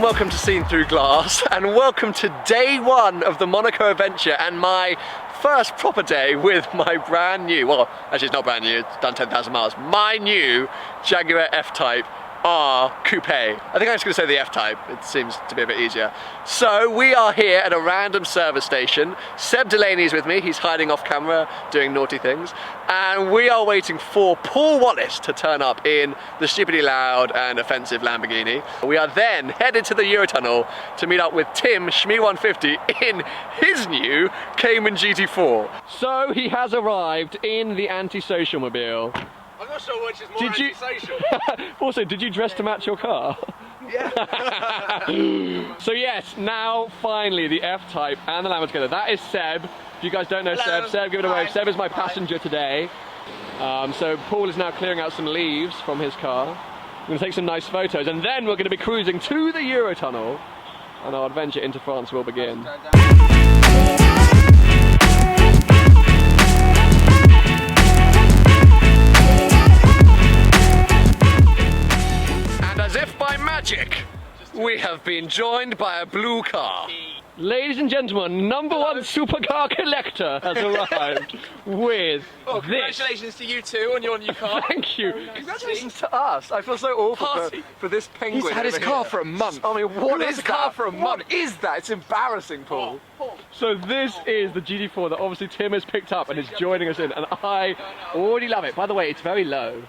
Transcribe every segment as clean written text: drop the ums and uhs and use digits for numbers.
welcome to Seen Through Glass, and welcome to day one of the Monaco adventure and my first proper day with my brand new, well, actually it's not brand new, it's done 10,000 miles, my new Jaguar F-Type R Coupe. I think I'm just going to say the F-Type, it seems to be a bit easier. So we are here at a random service station. Seb Delaney's with me, he's hiding off camera, doing naughty things. And we are waiting for Paul Wallace to turn up in the stupidly loud and offensive Lamborghini. We are then headed to the Eurotunnel to meet up with Tim Shmee150 in his new Cayman GT4. So he has arrived in the antisocial mobile. I'm not sure which is more antisocial. Also, did you dress to match your car? Yeah. So yes, now finally the F-Type and the Lambo together. That is Seb. If you guys don't know Hello. Seb, give it away. Hi. Seb is my Hi. passenger today. So Paul is now clearing out some leaves from his car. We're going to take some nice photos and then we're going to be cruising to the Eurotunnel and our adventure into France will begin. As if by magic, we have been joined by a blue car. Ladies and gentlemen, number one supercar collector has arrived with Well, this. congratulations to you two on your new car. Thank you. Congratulations to us. I feel so awful for this penguin. He's had his over car here. for a month. I mean, Who what has is a car that? for a month? What is that? It's embarrassing, Paul. So this is the GT4 that obviously Tim has picked up and is joining us in, and I already love it. By the way, it's very low.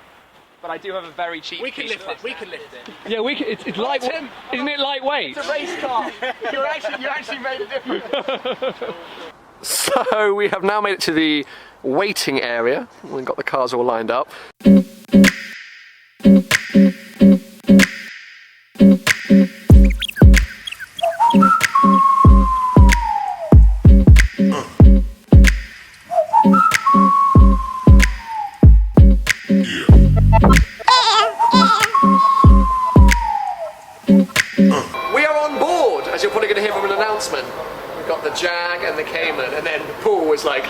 But I do have a very cheap We can piece lift of it. We can lift it. Yeah, it's light. Tim. Isn't it lightweight? It's a race car. you actually made a difference. So we have now made it to the waiting area. We've got the cars all lined up. We are on board, as you're probably going to hear from an announcement. We've got the Jag and the Cayman, and then Paul was like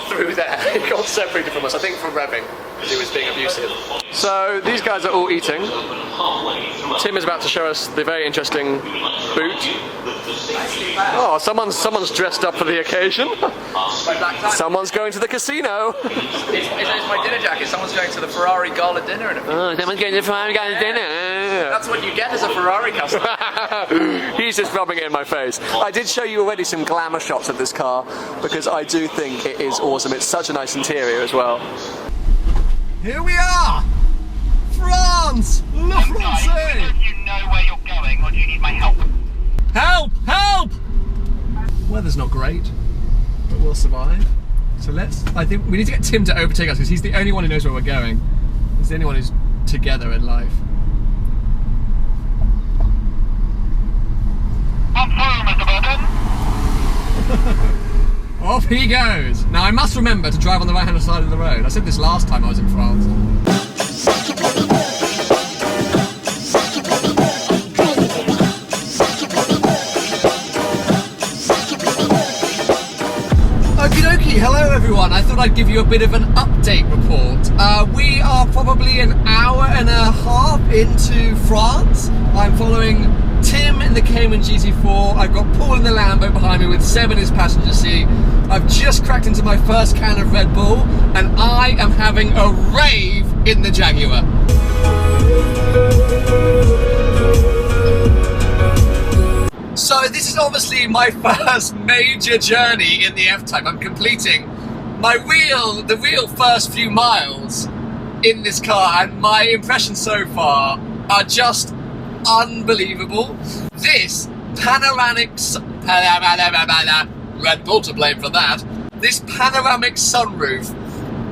through there. He got separated from us, I think from revving, because he was being abusive. So these guys are all eating. Tim is about to show us the very interesting boot. Oh, someone's dressed up for the occasion. Someone's going to the casino. It's my dinner jacket. Someone's going to the Ferrari gala dinner in a few. Oh, someone's going to the Ferrari gala dinner. That's what you get as a Ferrari customer. He's just rubbing it in my face. I did show you already some glamour shots of this car because I do think it is awesome. It's such a nice interior as well. Here we are! France! Le Français! Do you know where you're going, or do you need my help? Help! Help! Weather's not great, but we'll survive. So I think we need to get Tim to overtake us because he's the only one who knows where we're going. He's the only one who's together in life. I'm through, Mr. Burton. Off he goes! Now I must remember to drive on the right-hand side of the road. I said this last time I was in France. Okie dokie, hello everyone. I thought I'd give you a bit of an update report. We are probably an hour and a half into France. I'm following Tim in the Cayman GT4. I've got Paul in the Lambo behind me with Seb in his passenger seat. I've just cracked into my first can of Red Bull and I am having a rave in the Jaguar. So this is obviously my first major journey in the F-Type. I'm completing the real first few miles in this car, and my impressions so far are just unbelievable. This Red Bull to blame for that. This panoramic sunroof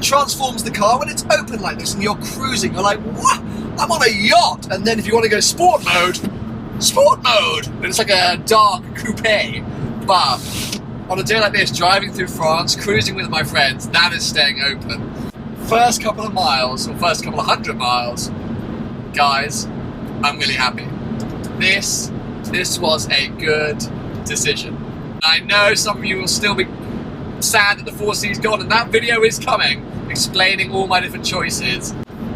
transforms the car when it's open like this and you're cruising. You're like, what? I'm on a yacht. And then if you want to go sport mode. And it's like a dark coupe. But on a day like this, driving through France, cruising with my friends, that is staying open. First couple of miles, or first couple of 100 miles, guys, I'm really happy. This was a good decision. I know some of you will still be sad that the 4C's gone, and that video is coming, explaining all my different choices.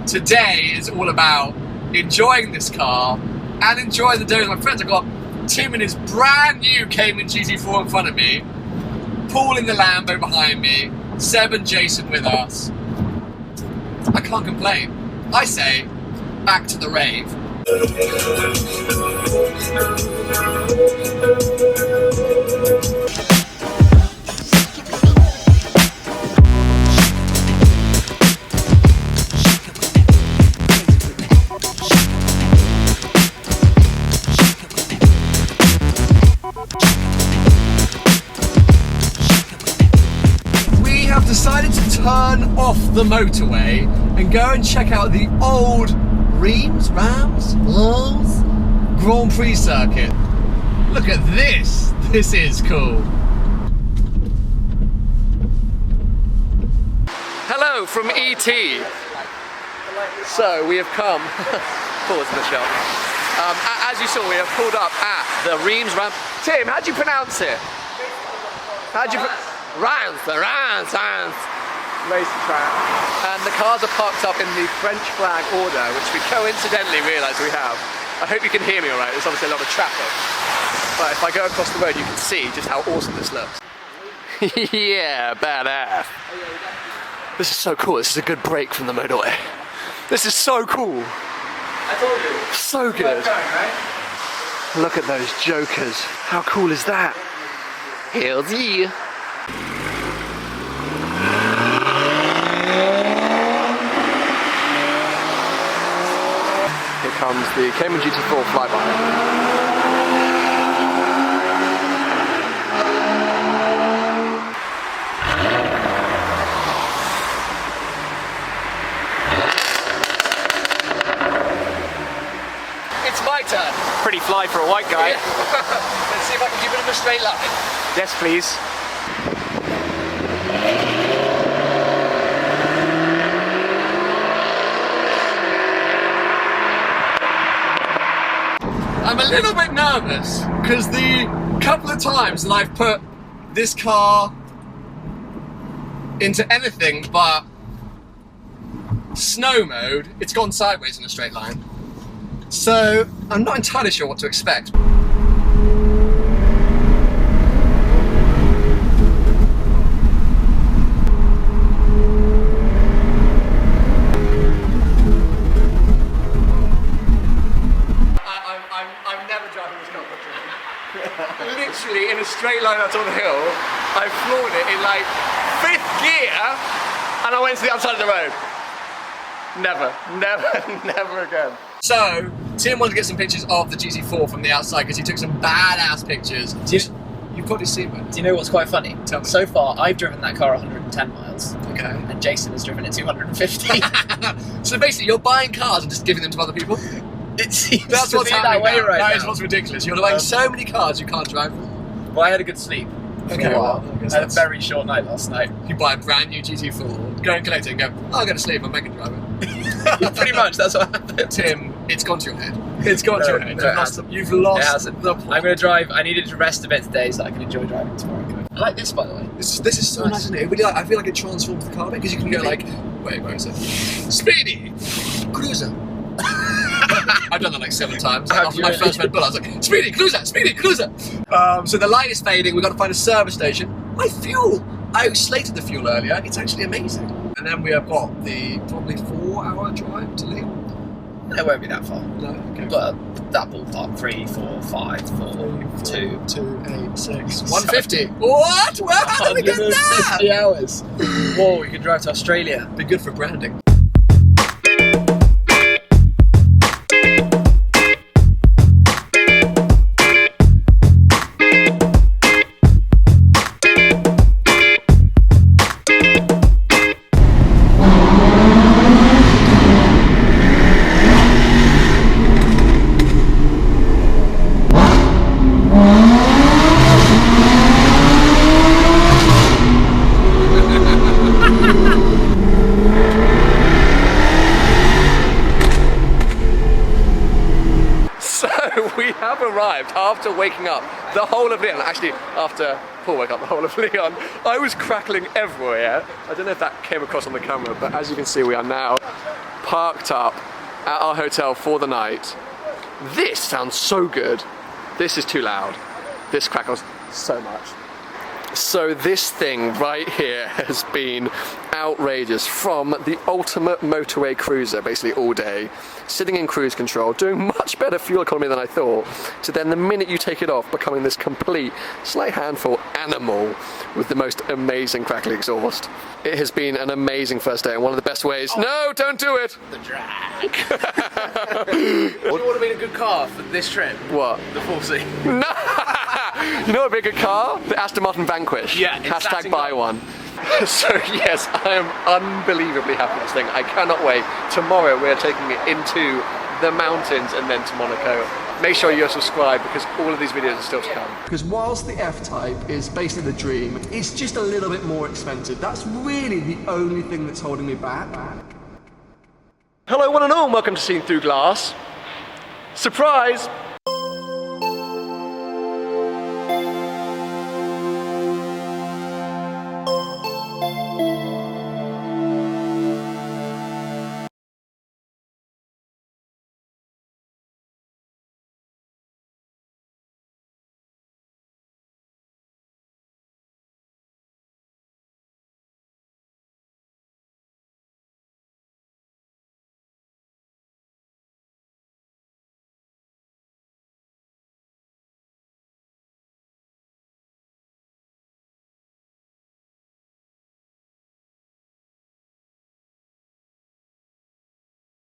Today is all about enjoying this car and enjoy the day with my friends. I've got Tim in his brand new Cayman GT4 in front of me, Paul in the Lambo behind me, Seb and Jason with us. I can't complain. I say, back to the rave. We have decided to turn off the motorway and go and check out the old Rams Grand Prix circuit. Look at this. This is cool. Hello from ET. So we have come. Pause in the shot. As you saw, we have pulled up at the Rams. Tim, how do you pronounce it? How do you? Rams racetrack. And the cars are parked up in the French flag order, which we coincidentally realise we have. I hope you can hear me all right. There's obviously a lot of traffic. But if I go across the road, you can see just how awesome this looks. Yeah, badass. This is so cool. This is a good break from the motorway. This is so cool. I told you. So good. Going, right? Look at those jokers. How cool is that? Hells yeah. Here comes the Cayman GT4 flyby. It's my turn. Pretty fly for a white guy. Let's see if I can keep it in a straight line. Yes, please. I'm a little bit nervous because the couple of times that I've put this car into anything but snow mode, it's gone sideways in a straight line. So I'm not entirely sure what to expect. I'm never driving this car. Literally in a straight line out on the hill, I floored it in like 5th gear and I went to the other side of the road. Never again. So, Tim wanted to get some pictures of the GT4 from the outside because he took some badass pictures. You've probably seen it. Do you know what's quite funny? Tell me. So far, I've driven that car 110 miles. Okay. And Jason has driven it 250. So basically, you're buying cars and just giving them to other people? It seems That's to what's be happening that way now. right That is now. what's ridiculous. You're buying so many cars you can't drive them. Well, I had a good sleep. For Okay, a while. well, I guess I had a that's- very short night last night. You buy a brand new GT4, go and collect it and go, oh, I'll go to sleep, I'm making drive it. Pretty much, that's what happened. Tim, it's gone to your head. It's gone to your head. no, it You've It lost hasn't. the plot. I'm going to drive. I needed to rest a bit today so I can enjoy driving tomorrow. I like this, by the way. This is so nice, isn't it? It really, I feel like it transforms the car because you can go like, wait, where is it? Speedy! Cruiser! I've done that like 7 times. Have After you my really? first Red Bull, I was like, Speedy, Cruiser! Speedy, Cruiser! So the light is fading, we've got to find a service station. My fuel! I slated the fuel earlier, it's actually amazing. And then we have got the probably 4-hour drive to Lyon. It won't be that far. No, okay. But that ballpark 3, 4, 5, 4, 2. 2, 8, 6, 150. What? Well, how did we get that? 150 hours. Whoa, we can drive to Australia. Be good for branding. We have arrived after waking up the whole of Lyon. Actually, after Paul woke up the whole of Lyon, I was crackling everywhere. I don't know if that came across on the camera, but as you can see, we are now parked up at our hotel for the night. This sounds so good. This is too loud. This crackles so much. So this thing right here has been outrageous. From the ultimate motorway cruiser, basically all day, sitting in cruise control, doing much better fuel economy than I thought, to then the minute you take it off, becoming this complete, slight handful animal with the most amazing crackly exhaust. It has been an amazing first day and one of the best ways. Oh. No, don't do it! The drag. What would have been a good car for this trip? What? The 4C. No! You know what would be a good car? The Aston Martin Vanquish. Yeah, Hashtag buy one. So yes, I am unbelievably happy with this thing. I cannot wait. Tomorrow we're taking it into the mountains and then to Monaco. Make sure you're subscribed because all of these videos are still to come. Because whilst the F-Type is basically the dream, it's just a little bit more expensive. That's really the only thing that's holding me back. Hello one and all, welcome to Seen Through Glass. Surprise!